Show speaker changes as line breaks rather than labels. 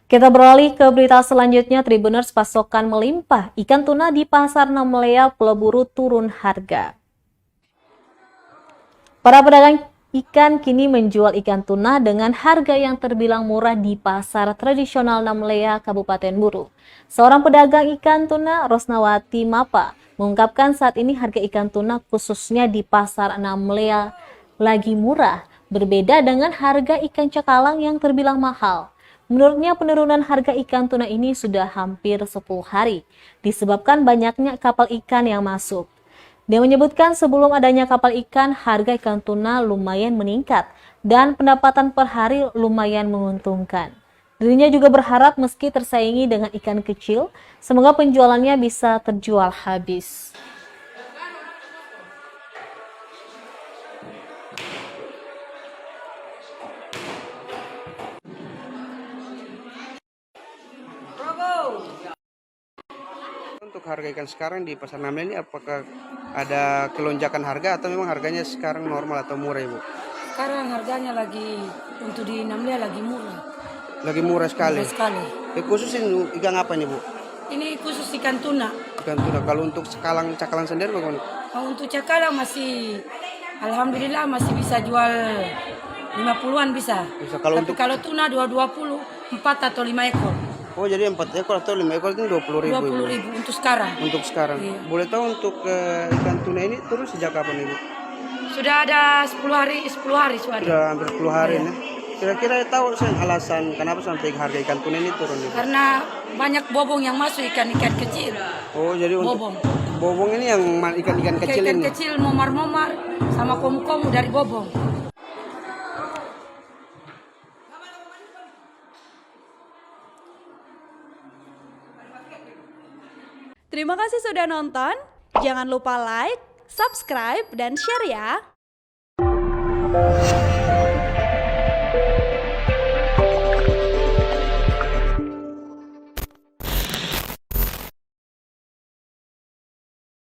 Kita beralih ke berita selanjutnya. Tribuners, pasokan melimpah. Ikan tuna di Pasar Namlea Pulau Buru turun harga. Para pedagang ikan kini menjual ikan tuna dengan harga yang terbilang murah di pasar tradisional Namlea, Kabupaten Buru. Seorang pedagang ikan tuna, Rosnawati Mapa, mengungkapkan saat ini harga ikan tuna khususnya di pasar Namlea lagi murah, berbeda dengan harga ikan cakalang yang terbilang mahal. Menurutnya penurunan harga ikan tuna ini sudah hampir 10 hari, disebabkan banyaknya kapal ikan yang masuk. Dia menyebutkan sebelum adanya kapal ikan, harga ikan tuna lumayan meningkat dan pendapatan per hari lumayan menguntungkan. Dirinya juga berharap meski tersaingi dengan ikan kecil, semoga penjualannya bisa terjual habis.
Untuk harga ikan sekarang di Pasar Namlea ini apakah ada kelonjakan harga atau memang harganya sekarang normal atau murah, Ibu?
Sekarang harganya lagi untuk di Namlea lagi murah.
Lagi murah sekali.
Murah sekali.
Khusus ini ikan apa nih, Bu?
Ini khusus ikan tuna.
Ikan tuna. Kalau untuk cakalang sendiri bagaimana?
Untuk cakalang masih alhamdulillah masih bisa jual 50-an bisa.
Kalau
Tapi kalau tuna 220, 4 atau 5 ekor.
Oh, jadi 4 ekor atau 5 ekor itu 20.000.
20.000 untuk sekarang.
Untuk sekarang.
Iya.
Boleh tahu untuk ikan tuna ini turun sejak kapan, Ibu?
Sudah ada 10 hari sudah.
Sudah hampir 10 hari
Iya.
nih. Kira-kira tahu alasan kenapa sampai harga ikan tuna ini turun, Ibu?
Karena banyak bobong yang masuk ikan-ikan kecil.
Oh, jadi untuk bobong ini yang ikan-ikan kecil
Ikan
ini.
kecil momar-momar sama komu-komu dari bobong.
Terima kasih sudah nonton. Jangan lupa like, subscribe, dan share ya.